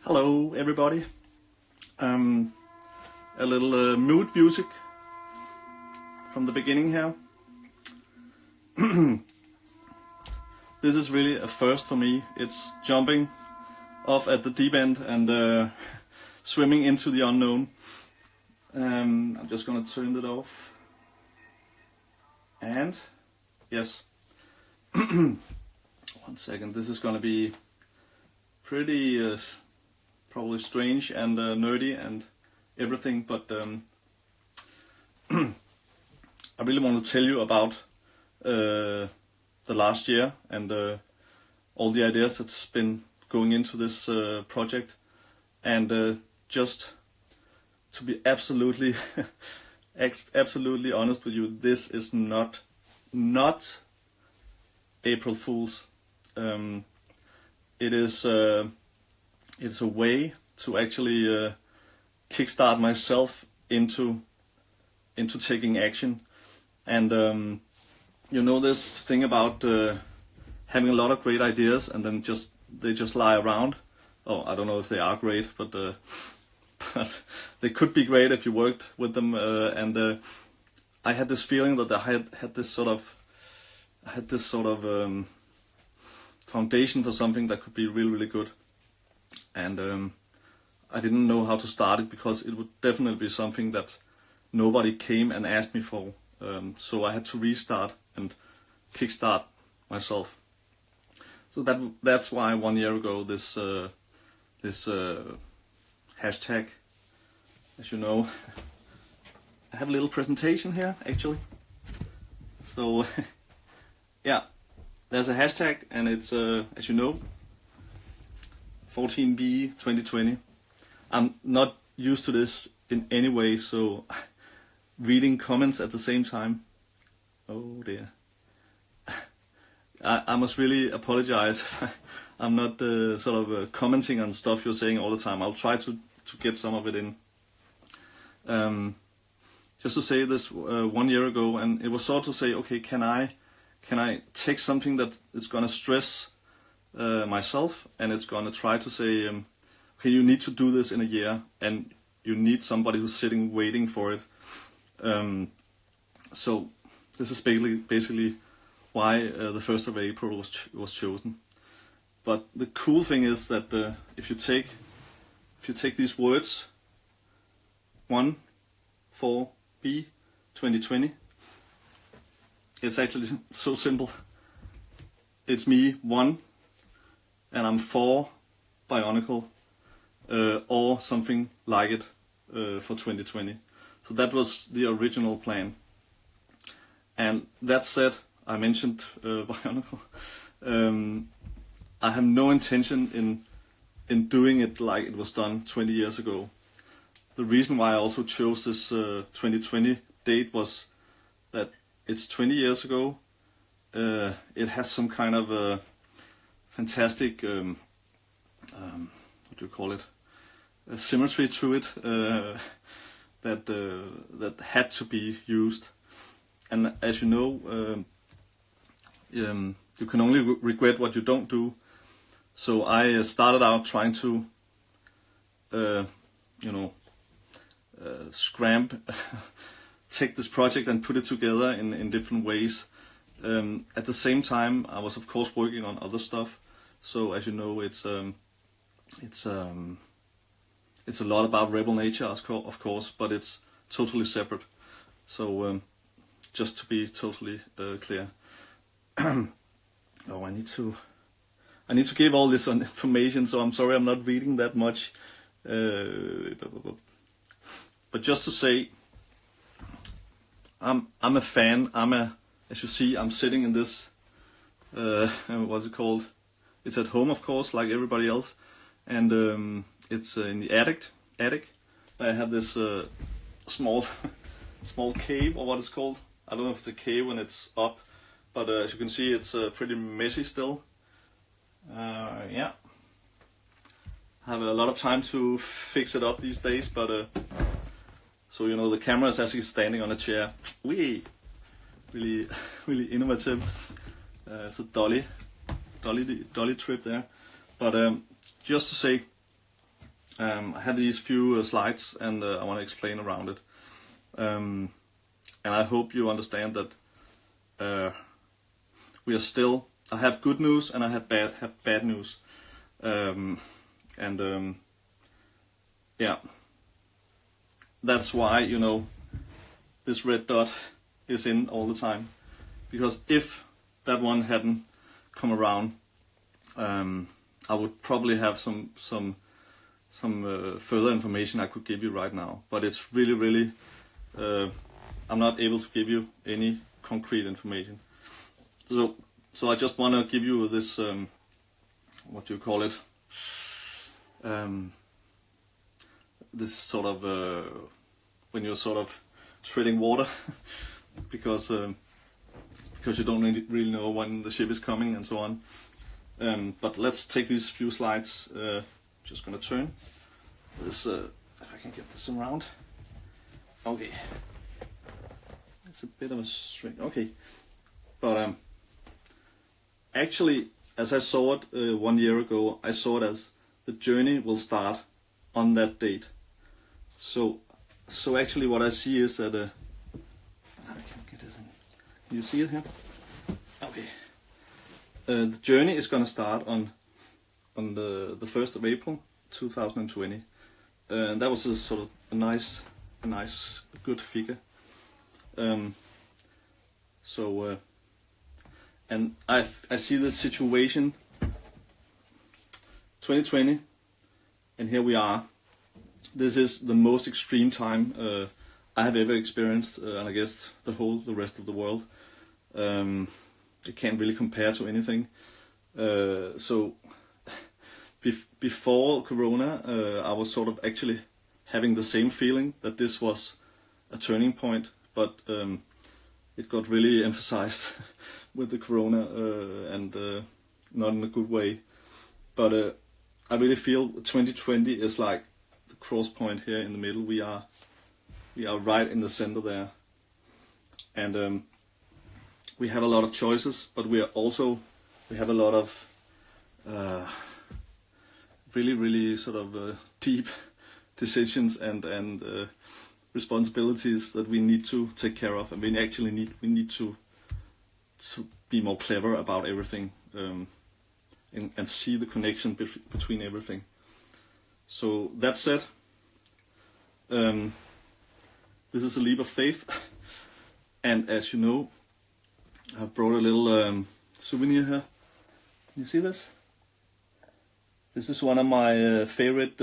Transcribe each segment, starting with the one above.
Hello everybody. A little mood music from the beginning here. This is really a first for me. It's jumping off at the deep end and swimming into the unknown. I'm just gonna turn it off. And yes, 1 second. This is gonna be pretty probably strange and nerdy and everything, but I really want to tell you about the last year and all the ideas that's been going into this project, and just to be absolutely absolutely honest with you, this is not April Fool's. It's a way to actually kickstart myself into taking action. And you know this thing about having a lot of great ideas and then they just lie around. Oh, I don't know if they are great, but they could be great if you worked with them. And I had this feeling that I had this sort of foundation for something that could be really, really good. And I didn't know how to start it because it would definitely be something that nobody came and asked me for. So I had to restart and kickstart myself. So that's why 1 year ago this hashtag, as you know, I have a little presentation here actually. So yeah, there's a hashtag and it's as you know, 14B2020. I'm not used to this in any way, so reading comments at the same time. Oh dear. I must really apologize. I'm not commenting on stuff you're saying all the time. I'll try to get some of it in. Just to say this 1 year ago, and it was sort to say, okay, can I take something that is gonna stress myself, and it's gonna try to say, okay, you need to do this in a year, and you need somebody who's sitting waiting for it. So this is basically why the 1st of April was chosen. But the cool thing is that if you take these words, 1, 4B 2020, it's actually so simple. It's me, 1, and I'm 4 Bionicle, or something like it for 2020. So that was the original plan. And that said, I mentioned Bionicle. I have no intention in doing it like it was done 20 years ago. The reason why I also chose this 2020 date was that it's 20 years ago. It has some kind of fantastic, what do you call it, a symmetry to it that had to be used. And as you know, you can only regret what you don't do. So I started out trying to, take this project and put it together in different ways. At the same time, I was of course working on other stuff. So as you know, it's a lot about Rebel Nature, of course, but it's totally separate. So just to be totally clear. Oh, I need to give all this information, so I'm sorry I'm not reading that much. But just to say, I'm a fan. As you see, I'm sitting in this. What's it called? It's at home, of course, like everybody else, and it's in the attic. I have this small cave, or what it's called. I don't know if it's a cave when it's up, but as you can see, it's pretty messy still. Yeah, I have a lot of time to fix it up these days, but so you know, the camera is actually standing on a chair. Really innovative. It's a dolly trip there. But just to say, I have these few slides, and I want to explain around it. And I hope you understand that we are still. I have good news and I have bad news. Yeah, that's why, you know, this red dot is in all the time, because if that one hadn't come around, I would probably have some further information I could give you right now. But it's really I'm not able to give you any concrete information. So I just want to give you this, what do you call it? This sort of when you're sort of treading water, because you don't really know when the ship is coming and so on. But let's take these few slides. Just gonna turn this, if I can get this around. Okay, it's a bit of a string. Okay, but actually, as I saw it 1 year ago, I saw it as the journey will start on that date. So actually, what I see is that I can't get this in. Can you see it here? Okay. The journey is gonna start on the 1st of April 2020, and that was a sort of a nice good figure. And I see this situation 2020, and here we are. This is the most extreme time I have ever experienced, and I guess the rest of the world. It can't really compare to anything. Before Corona, I was sort of actually having the same feeling that this was a turning point, but it got really emphasized with the Corona, and not in a good way. But I really feel 2020 is like the cross point here in the middle. We are right in the center there, and we have a lot of choices, but we have a lot of really sort of deep decisions and responsibilities that we need to take care of, and we need to be more clever about everything, and see the connection between everything. So that said, this is a leap of faith, and as you know, I've brought a little souvenir here. Can you see this? This is one of my favorite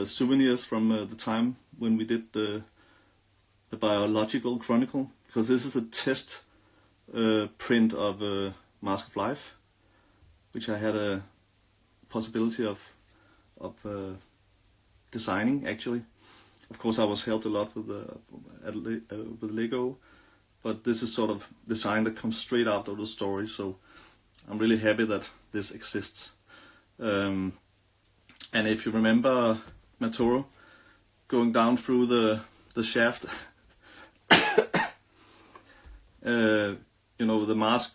souvenirs from the time when we did the Biological Chronicle, because this is a test print of Mask of Life, which I had a possibility of designing actually. Of course, I was helped a lot with Lego, but this is sort of design that comes straight out of the story. So I'm really happy that this exists. And if you remember Matoro going down through the shaft, you know, the mask,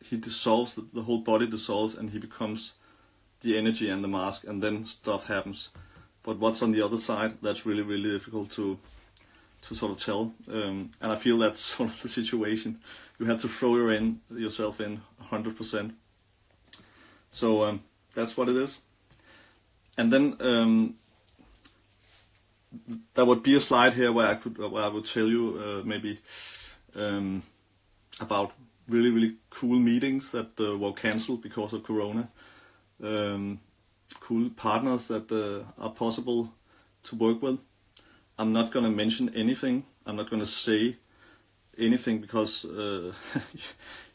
he dissolves, the whole body dissolves, and he becomes the energy and the mask, and then stuff happens. But what's on the other side, that's really difficult to sort of tell. And I feel that's sort of the situation. You have to throw yourself in 100%. So that's what it is. And then there would be a slide here where I would tell you maybe about really cool meetings that were cancelled because of Corona. Cool partners that are possible to work with. I'm not going to mention anything. I'm not going to say anything, because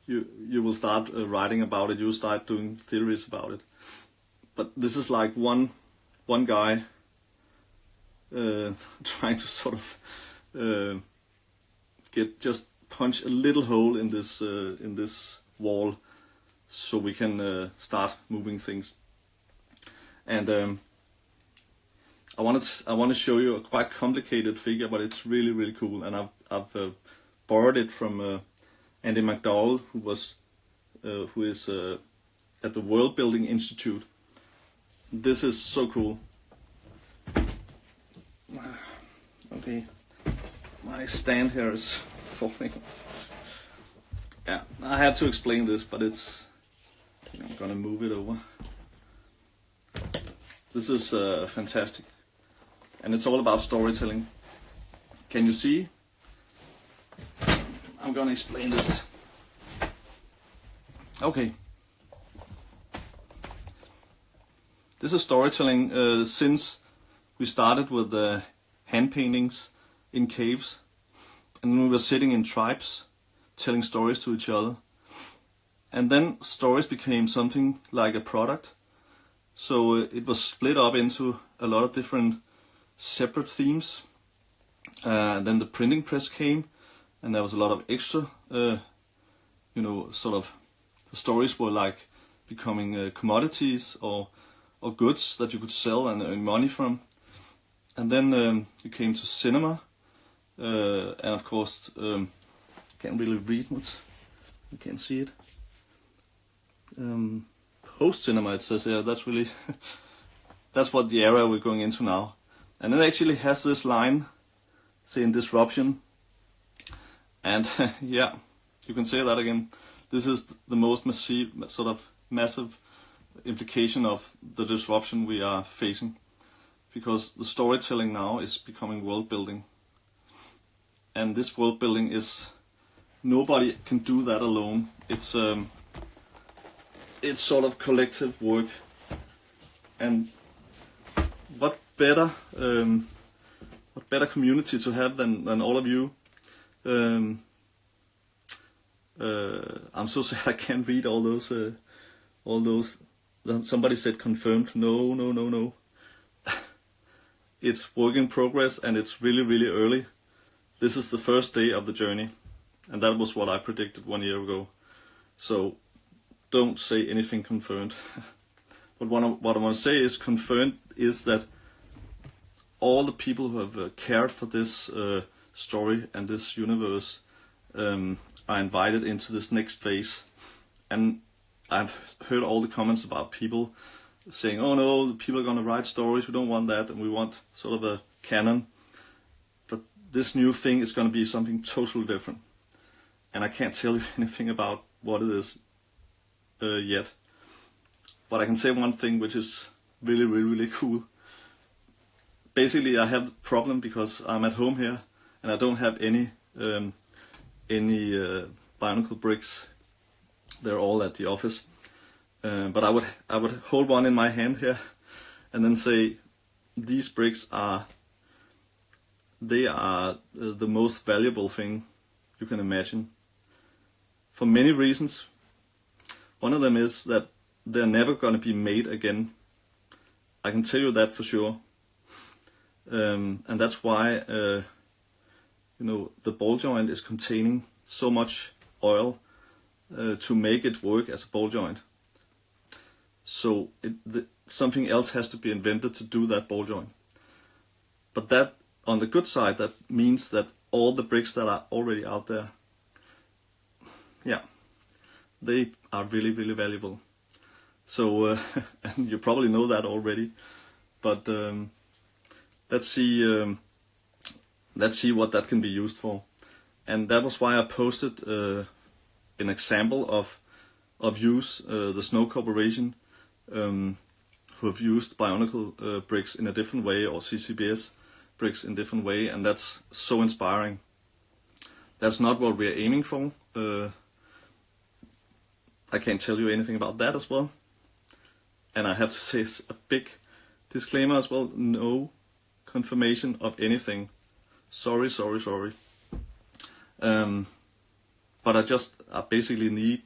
you will start writing about it. You will start doing theories about it. But this is like one guy trying to sort of just punch a little hole in this wall, so we can start moving things. And I want to show you a quite complicated figure, but it's really cool. And I've borrowed it from Andy McDowell, who is at the World Building Institute, this is so cool. Okay, my stand here is falling. Yeah, I had to explain this, but I'm gonna move it over. This is fantastic, and it's all about storytelling. Can you see? I'm gonna explain this. Okay. This is storytelling since we started with hand paintings in caves, and we were sitting in tribes telling stories to each other. And then stories became something like a product. So it was split up into a lot of different separate themes. Then the printing press came, and there was a lot of extra, sort of, the stories were like becoming commodities or goods that you could sell and earn money from. And then you came to cinema, and of course, can't really read much, you can't see it. Post cinema, it says here, that's really, that's what the era we're going into now. And it actually has this line saying disruption, and yeah, you can say that again. This is the most massive implication of the disruption we are facing, because the storytelling now is becoming world building, and this world building is, nobody can do that alone. It's sort of collective work, and what better community to have than all of you. I'm so sad I can't read all those. Somebody said confirmed. No. It's work in progress, and it's really, really early. This is the first day of the journey, and that was what I predicted 1 year ago. So don't say anything confirmed. But what I want to say is confirmed is that all the people who have cared for this story and this universe are invited into this next phase. And I've heard all the comments about people saying, oh no, people are going to write stories, we don't want that, and we want sort of a canon. But this new thing is going to be something totally different. And I can't tell you anything about what it is yet. But I can say one thing which is really, really, really cool. Basically, I have a problem because I'm at home here and I don't have any Bionicle bricks. They're all at the office. But I would hold one in my hand here and then say, these bricks are the most valuable thing you can imagine. For many reasons. One of them is that they're never going to be made again. I can tell you that for sure. And that's why the ball joint is containing so much oil to make it work as a ball joint. So something else has to be invented to do that ball joint. But that, on the good side, that means that all the bricks that are already out there, yeah, they are really, really valuable. So, and you probably know that already, but let's see what that can be used for. And that was why I posted an example of use, the Snow Corporation, who have used Bionicle bricks in a different way, or CCBS bricks in a different way, and that's so inspiring. That's not what we're aiming for. I can't tell you anything about that as well. And I have to say a big disclaimer as well, no confirmation of anything. Sorry. But I basically need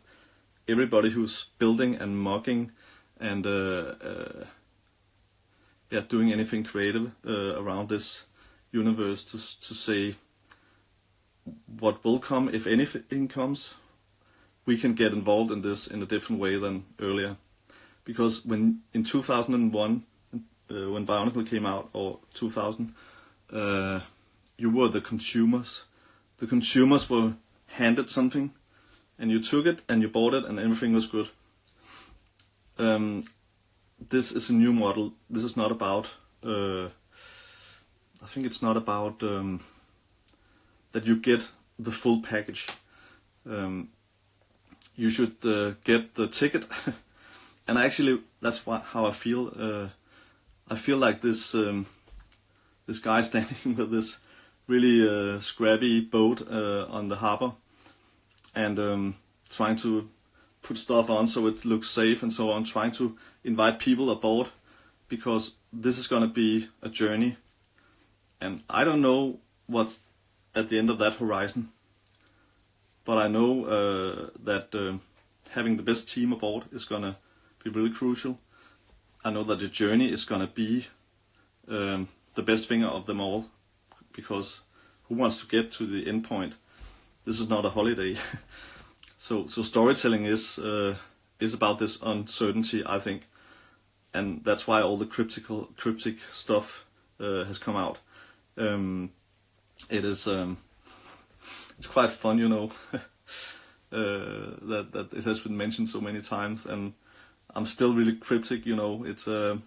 everybody who's building and mocking and doing anything creative around this universe to say what will come, if anything comes. We can get involved in this in a different way than earlier. Because in 2001, when Bionicle came out, or 2000, you were the consumers. The consumers were handed something, and you took it, and you bought it, and everything was good. this is a new model. This is not about. I think it's not about that you get the full package. You should get the ticket, and actually that's how I feel. I feel like this this guy standing with this really scrappy boat on the harbor, and trying to put stuff on so it looks safe and so on, trying to invite people aboard, because this is gonna be a journey, and I don't know what's at the end of that horizon, but I know that having the best team aboard is gonna be really crucial. I know that the journey is gonna be the best thing of them all, because who wants to get to the end point? This is not a holiday. So storytelling is about this uncertainty, I think, and that's why all the cryptic stuff has come out. It is it's quite fun, you know, that it has been mentioned so many times, and I'm still really cryptic, you know. It's I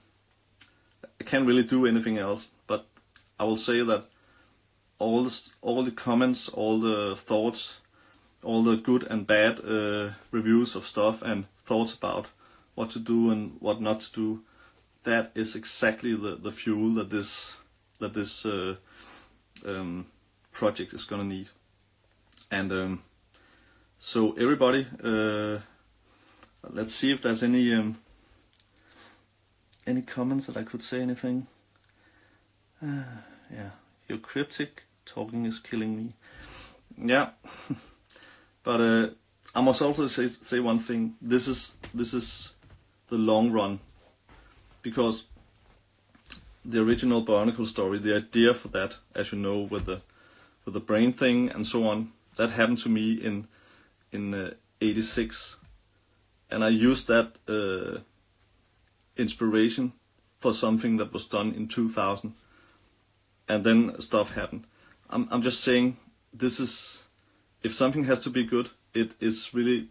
can't really do anything else, but I will say that all the comments, all the thoughts, all the good and bad reviews of stuff and thoughts about what to do and what not to do, that is exactly the fuel that this project is gonna need. And so everybody, let's see if there's any comments that I could say anything. Yeah, you're cryptic. Talking is killing me. Yeah, but I must also say one thing. This is the long run, because the original Bionicle story, the idea for that, as you know, with the brain thing and so on, that happened to me in '86, and I used that inspiration for something that was done in 2000, and then stuff happened. I'm just saying, this is, if something has to be good, it's really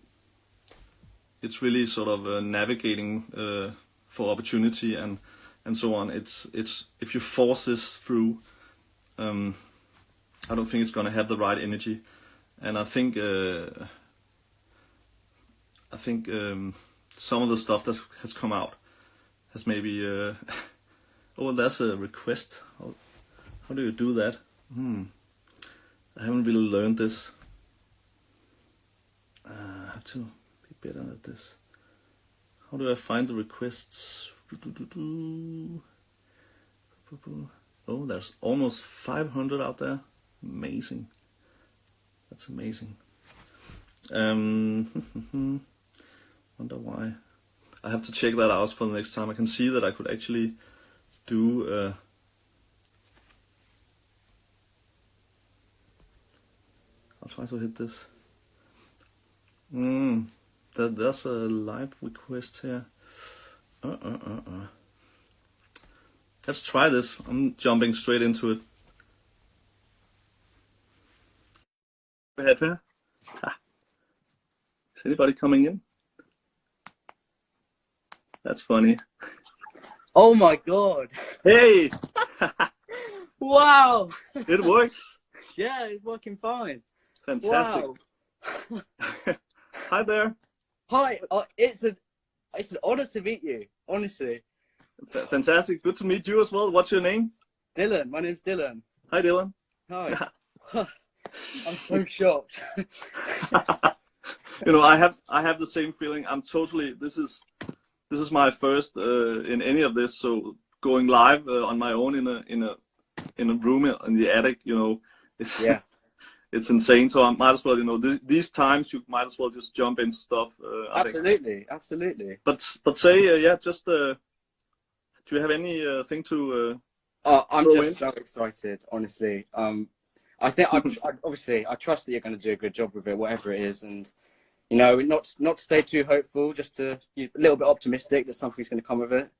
sort of navigating for opportunity and so on. It's if you force this through, I don't think it's gonna have the right energy, and I think some of the stuff that has come out has maybe oh, that's a request. How do you do that? I haven't really learned this. I have to be better at this. How do I find the requests? Oh, there's almost 500 out there. Amazing. That's amazing. Wonder why. I have to check that out for the next time. I can see that I could actually do I'll try to hit this. That's a live request here. Let's try this. I'm jumping straight into it. Ahead here. Is anybody coming in? That's funny. Oh my god. Hey! Wow! It works. Yeah, it's working fine. Fantastic. Wow. Hi there. Hi, it's an honor to meet you, honestly. Fantastic. Good to meet you as well. What's your name? Dylan, my name's Dylan. Hi, Dylan. Hi. I'm so shocked. You know, I have the same feeling. I'm totally. This is my first in any of this. So going live on my own in a room in the attic, you know, it's it's insane. So I might as well, you know, these times you might as well just jump into stuff. Absolutely, absolutely. But say yeah, just do you have anything to? I'm just so excited, honestly. I think obviously I trust that you're going to do a good job with it, whatever it is, and you know, not stay too hopeful, just to a little bit optimistic that something's going to come of it.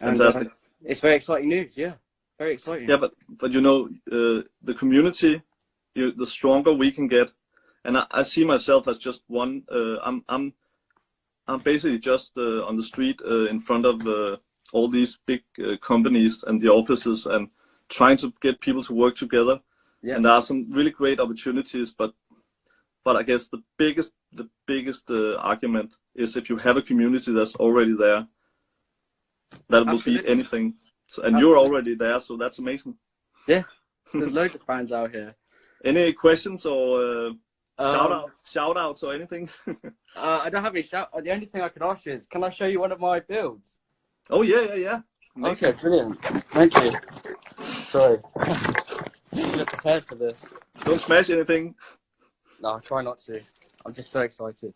And Fantastic. It's very exciting news. Yeah, very exciting. Yeah, but you know, the community, the stronger we can get, and I see myself as just one. I'm basically just on the street in front of all these big companies and the offices and trying to get people to work together. Yeah. And there are some really great opportunities, but I guess the biggest argument is if you have a community that's already there, that will beat anything. So, and you're already there, so that's amazing. Yeah, there's loads of fans out here. Any questions or shout outs or anything? I don't have any shout. The only thing I could ask you is, can I show you one of my builds? Oh yeah. Okay, brilliant. Thank you. Sorry. You're prepared for this. Don't smash anything. No, I'll try not to. I'm just so excited.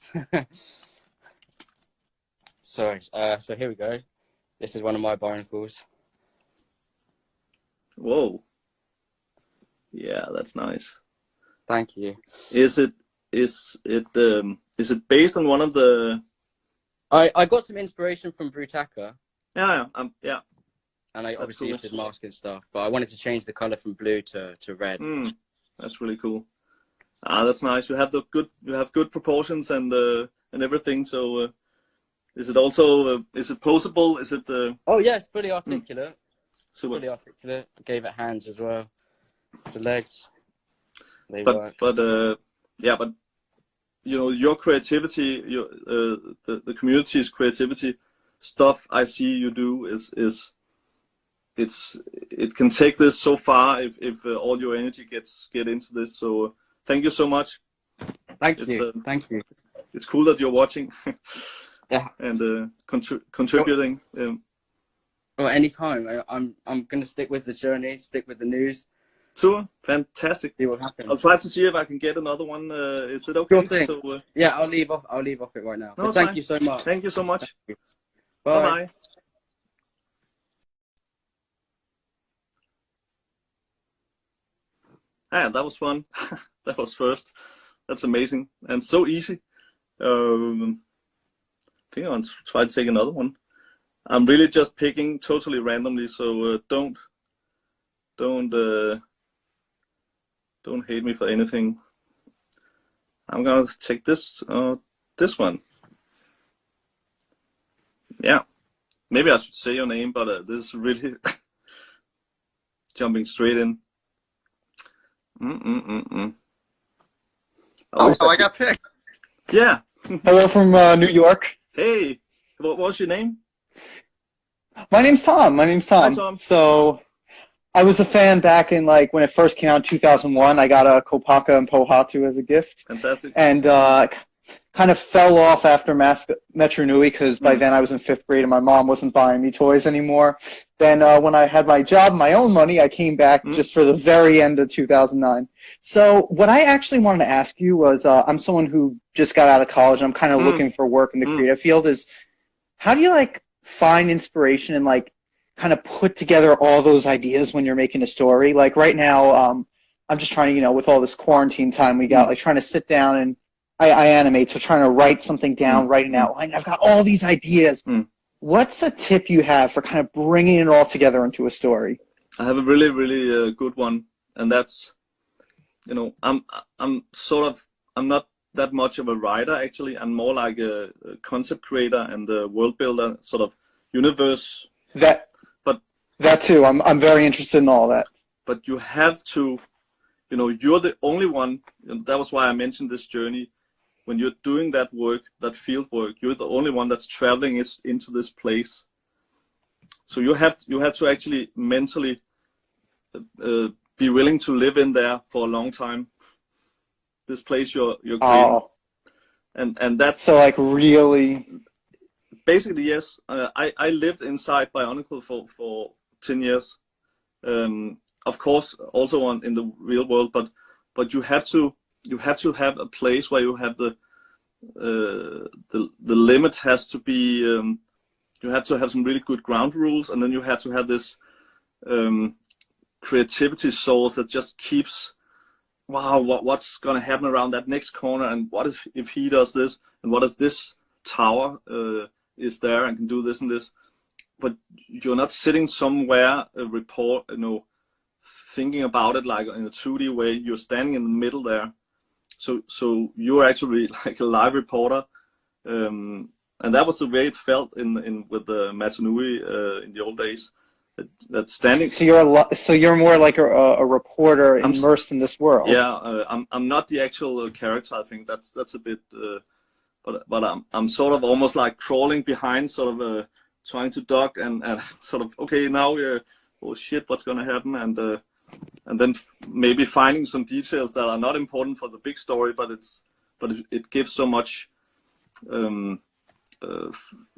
Sorry. So here we go. This is one of my Bionicles. Whoa. Yeah, that's nice. Thank you. Is it based on one of the? I got some inspiration from Brutaka. Yeah. And I obviously used mask and stuff, but I wanted to change the color from blue to red. That's really cool. That's nice. You have good proportions and everything. So, is it also is it posable? Is it? Oh yes, fully articulate. Super. Fully articulate. I gave it hands as well. The legs. They work. But you know, your creativity, the community's creativity stuff I see you do is it can take this so far if all your energy get into this. So thank you so much. Thank you. Thank you. It's cool that you're watching. Yeah. And contributing. Well, anytime. I'm gonna stick with the journey, stick with the news. Super, fantastic. See what happens. I'll try to see if I can get another one. Is it okay? Sure thing. So, yeah, I'll leave off it right now. But thank you so much. Thank you so much. Bye. Bye. That was fun. That was first. That's amazing and so easy. I think I want to try to take another one. I'm really just picking totally randomly, so don't hate me for anything. I'm gonna take this one. Yeah, maybe I should say your name, but this is really jumping straight in. Oh, I got picked. Yeah. Hello from New York. Hey, what was your name? My name's Tom. Hi, Tom. So I was a fan back in when it first came out in 2001. I got a Kopaka and Pohatu as a gift. Fantastic. And kind of fell off after Metro Nui because by then I was in 5th grade and my mom wasn't buying me toys anymore. Then when I had my job, my own money, I came back just for the very end of 2009. So what I actually wanted to ask you was, I'm someone who just got out of college and I'm kind of looking for work in the creative field. Is how do you find inspiration and kind of put together all those ideas when you're making a story? Like right now, I'm just trying to, with all this quarantine time we got, trying to sit down and I animate, so trying to write something down, write an outline. I've got all these ideas. What's a tip you have for kind of bringing it all together into a story? I have a really, really good one, and that's, I'm not that much of a writer actually. I'm more like a concept creator and a world builder, sort of universe. That too. I'm very interested in all that. But you have to, you're the only one. That was why I mentioned this journey. When you're doing that work, that field work, you're the only one that's traveling into this place. So you have to actually mentally be willing to live in there for a long time. This place you're creating, and that's so really. Basically, yes. I lived inside Bionicle for 10 years. Of course, also in the real world, but you have to have a place where you have the limit has to be. You have to have some really good ground rules, and then you have to have this creativity source that just keeps. Wow, what's going to happen around that next corner, and what if he does this, and what if this tower is there and can do this and this? But you're not sitting somewhere thinking about it like in a 2D way. You're standing in the middle there. So you're actually like a live reporter, and and that was the way it felt in with the Matanui in the old days. That standing. So you're more like a reporter immersed in this world. Yeah, I'm not the actual character. I think that's a bit, but I'm sort of almost like crawling behind, sort of trying to duck and sort of okay now oh shit, what's gonna happen, and then maybe finding some details that are not important for the big story, but it gives so much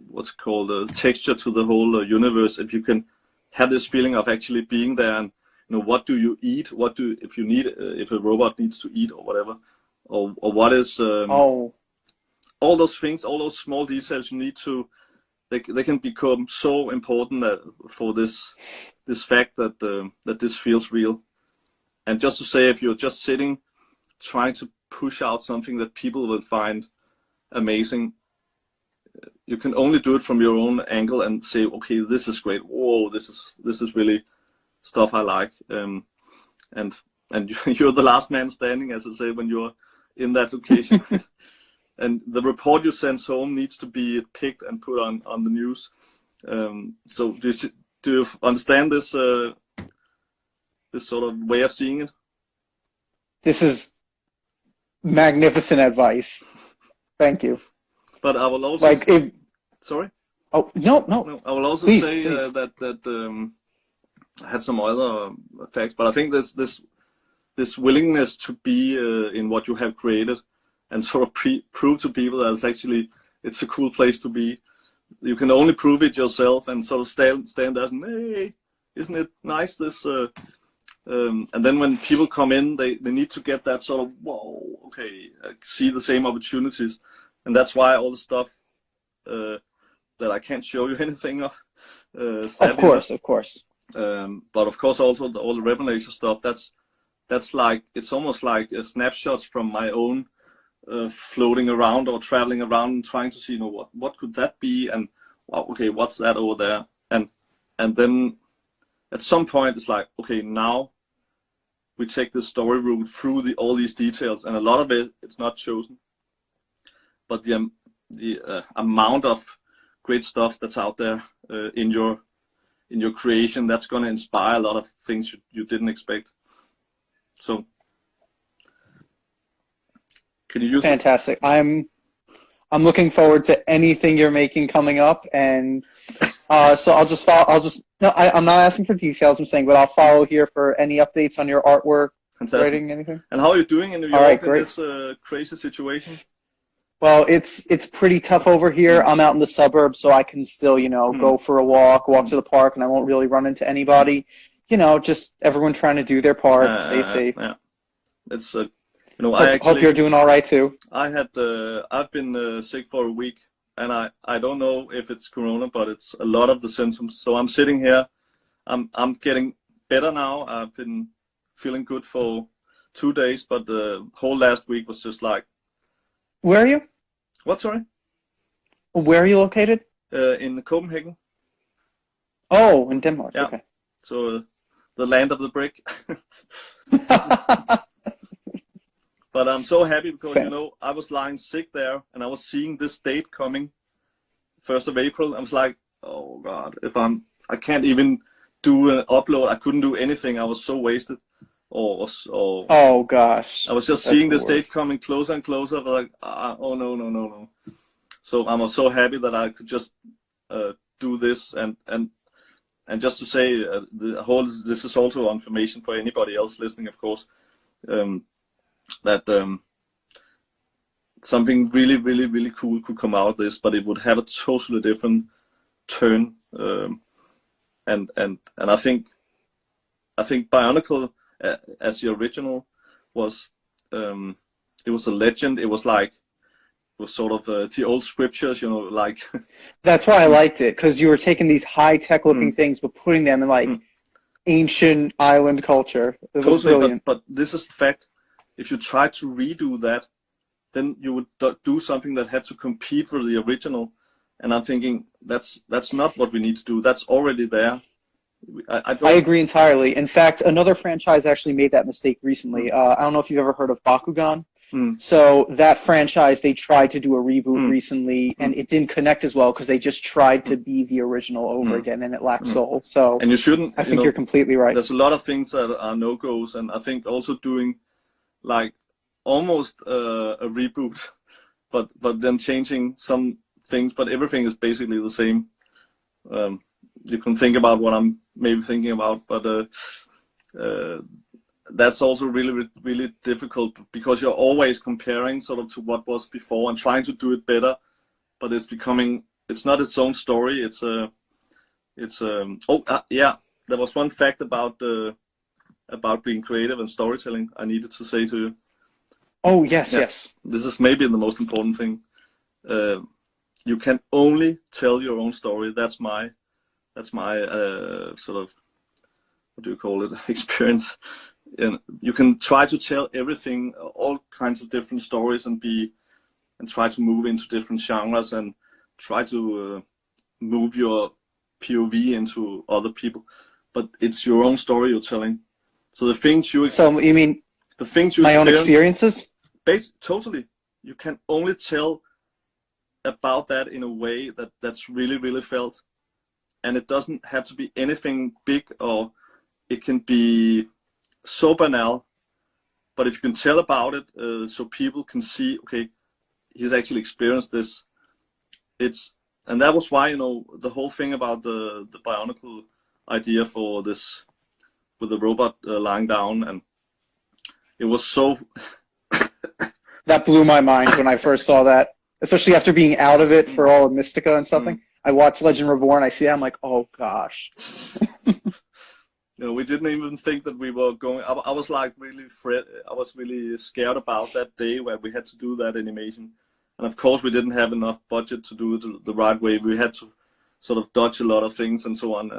what's called texture to the whole universe if you can have this feeling of actually being there, and what do you eat, if you need if a robot needs to eat or whatever, or what is all those things, all those small details you need to, they can become so important for this fact that that this feels real. And just to say, if you're just sitting trying to push out something that people will find amazing, you can only do it from your own angle and say, okay, this is great. Whoa, this is really stuff I like. And you're the last man standing, as I say, when you're in that location. And the report you send home needs to be picked and put on the news. So do you understand this this sort of way of seeing it? This is magnificent advice. Thank you. But I will also sorry. Oh no. I will also please, say please. that I had some other facts, but I think this willingness to be in what you have created and sort of prove to people that it's a cool place to be. You can only prove it yourself and sort of stand there and, hey, isn't it nice this? And then when people come in, they need to get that sort of, whoa, okay, see the same opportunities. And that's why all the stuff that I can't show you anything of. Of course. But of course also all the revelation stuff. That's like, it's almost like snapshots from my own floating around or traveling around and trying to see, what could that be, and okay, what's that over there, and then at some point it's like, okay, now we take the story route through all these details, and a lot of it's not chosen. But the amount of great stuff that's out there in your creation, that's going to inspire a lot of things you didn't expect. So, can you use fantastic? I'm looking forward to anything you're making coming up, and so I'll just follow. I'm not asking for details. I'm saying, but I'll follow here for any updates on your artwork, writing, anything. And how are you doing in New York in this crazy situation? Well, it's pretty tough over here. I'm out in the suburbs, so I can still, go for a walk to the park, and I won't really run into anybody. Just everyone trying to do their part, stay safe. Yeah, it's I hope you're doing all right too. I've been sick for a week, and I don't know if it's corona, but it's a lot of the symptoms. So I'm sitting here. I'm getting better now. I've been feeling good for 2 days, but the whole last week was just like. Where are you? What, sorry? Where are you located? In Copenhagen. Oh, in Denmark. Yeah. Okay. So the land of the brick. But I'm so happy because, I was lying sick there and I was seeing this date coming, 1st of April. I was like, oh God, I can't even do an upload. I couldn't do anything. I was so wasted. Oh gosh. I was just seeing this date coming closer and closer. Like, oh no. So I'm so happy that I could just do this and just to say this is also information for anybody else listening, of course, that something really, really, really cool could come out of this, but it would have a totally different turn. And I think Bionicle, as the original was, it was a legend. It was sort of the old scriptures, like. That's why I liked it, because you were taking these high-tech looking things, but putting them in ancient island culture. It was brilliant. But this is the fact. If you try to redo that, then you would do something that had to compete with the original. And I'm thinking that's not what we need to do. That's already there. I agree entirely. In fact, another franchise actually made that mistake recently. I don't know if you've ever heard of Bakugan. So that franchise, they tried to do a reboot recently, and it didn't connect as well because they just tried to be the original over again, and it lacked soul. So, and you shouldn't. I think you're completely right. There's a lot of things that are no-goes, and I think also doing like almost a reboot, but then changing some things, but everything is basically the same. You can think about what I'm maybe thinking about, but that's also really, really difficult because you're always comparing sort of to what was before and trying to do it better, but it's not its own story. Yeah, there was one fact about being creative and storytelling I needed to say to you. Oh, yes. This is maybe the most important thing. You can only tell your own story. That's my sort of, what do you call it, experience. And you can try to tell everything, all kinds of different stories, and try to move into different genres and try to move your POV into other people. But it's your own story you're telling. So the things you So you mean the things you my own experiences? Totally. You can only tell about that in a way that's really, really felt. And it doesn't have to be anything big, or it can be so banal, but if you can tell about it, so people can see, okay, he's actually experienced this. And that was why, the whole thing about the Bionicle idea for this, with the robot lying down, and it was so. That blew my mind when I first saw that, especially after being out of it for all of Mystica and something. I watched Legend Reborn, I see that, I'm like, oh gosh. We didn't even think that we were going. I was like really I was really scared about that day where we had to do that animation, and of course we didn't have enough budget to do it the right way. We had to sort of dodge a lot of things and so on.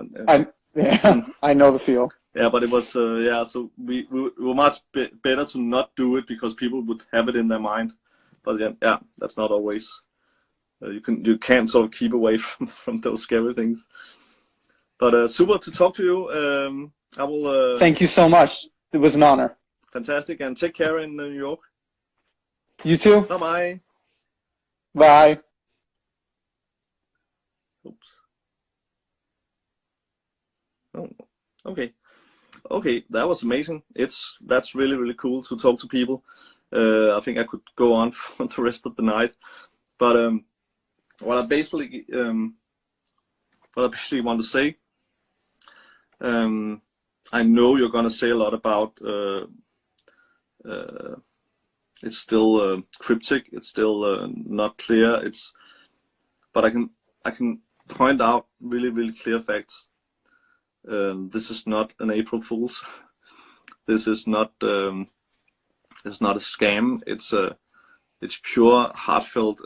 I know the feel. Yeah, but it was So we were much better to not do it because people would have it in their mind. But yeah, that's not always. You can't sort of keep away from those scary things. But super to talk to you. I will. Thank you so much. It was an honor. Fantastic, and take care in New York. You too. Bye-bye. Bye. Oops. Oh, okay. That was amazing. That's really, really cool to talk to people. I think I could go on for the rest of the night, but what I basically want to say. I know you're gonna say a lot about. It's still cryptic. It's still not clear. But I can point out really, really clear facts. This is not an April Fool's. This is not. It's not a scam. It's pure, heartfelt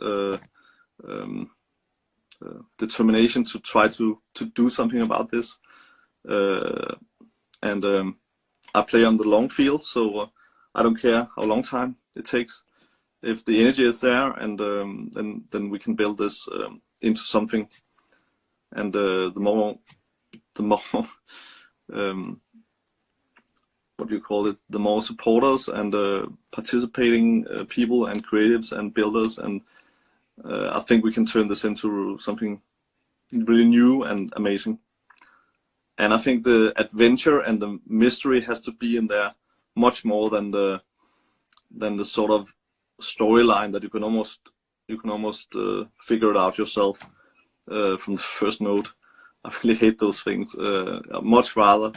determination to try to do something about this. And I play on the long field, so I don't care how long time it takes. If the energy is there, and then we can build this into something. And the more what do you call it? The more supporters and participating people and creatives and builders, and I think we can turn this into something really new and amazing. And I think the adventure and the mystery has to be in there much more than the sort of storyline that you can almost figure it out yourself from the first note. I really hate those things. I'd much rather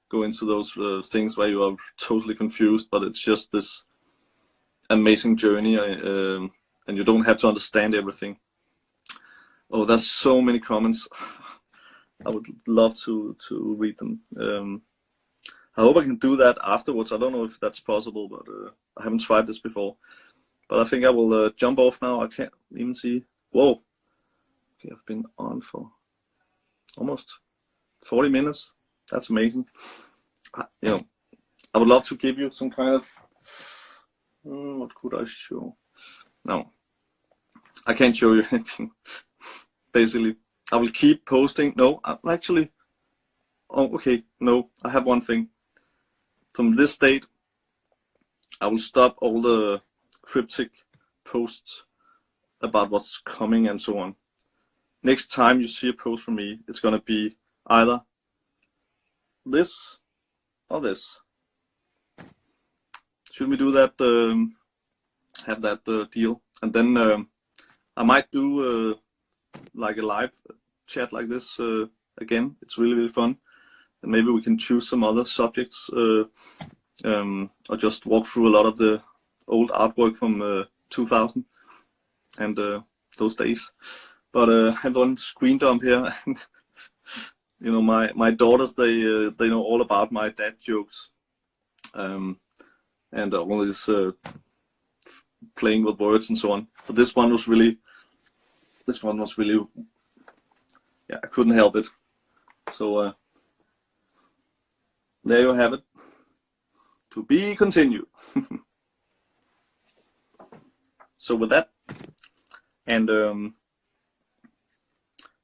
go into those things where you are totally confused, but it's just this amazing journey, and you don't have to understand everything. Oh, there's so many comments. I would love to read them. I hope I can do that afterwards. I don't know if that's possible, but I haven't tried this before. But I think I will jump off now. I can't even see. Whoa. Okay, I've been on for almost 40 minutes. That's amazing. I would love to give you some kind of. What could I show? No, I can't show you anything. Basically, I will keep posting. No, actually. Oh, okay. No, I have one thing. From this date, I will stop all the cryptic posts about what's coming and so on. Next time you see a post from me, it's gonna be either this or this. Should we do that? Have that deal, and then I might do like a live chat like this again. It's really fun, and maybe we can choose some other subjects, or just walk through a lot of the old artwork from 2000 and those days. But I have one screen dump here. You know, my daughters, they know all about my dad jokes, and all this playing with words and so on. But this one was really, yeah, I couldn't help it. So there you have it. To be continued. So with that, and a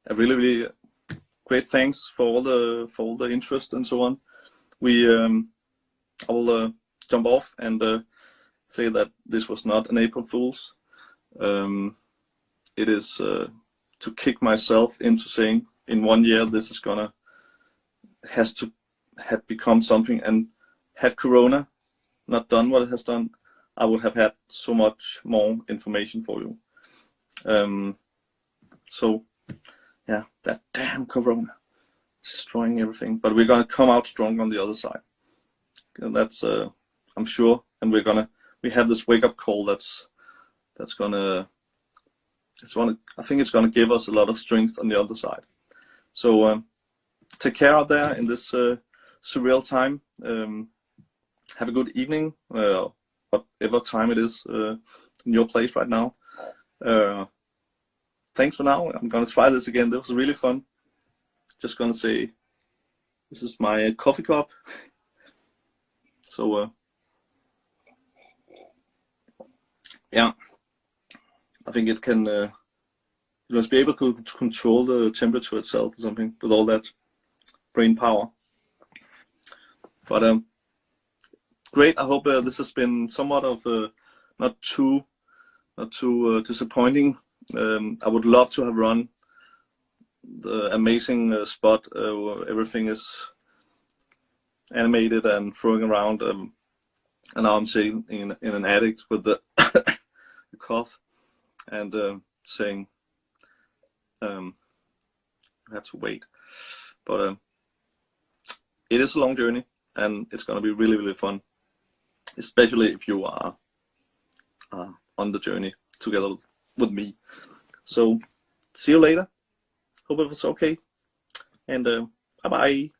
really great thanks for all the interest and so on. I will jump off and say that this was not an April Fool's. It is to kick myself into saying in 1 year this is had become something, and had Corona not done what it has done, I would have had so much more information for you. So yeah, that damn Corona is destroying everything, but we're gonna come out strong on the other side. And that's I'm sure, and we have this wake up call that's gonna I think it's gonna give us a lot of strength on the other side. So take care out there in this surreal time. Have a good evening, whatever time it is in your place right now. Thanks for now. I'm gonna try this again. That was really fun. Just gonna say, this is my coffee cup. So yeah, I think it can. You must be able to control the temperature itself or something with all that brain power. But great. I hope this has been somewhat of not too disappointing. I would love to have run the amazing spot where everything is animated and throwing around, and now I'm sitting in an attic with the cough and saying I have to wait. But it is a long journey, and it's going to be really fun, especially if you are on the journey together with me. So see you later. Hope it was okay, and bye bye.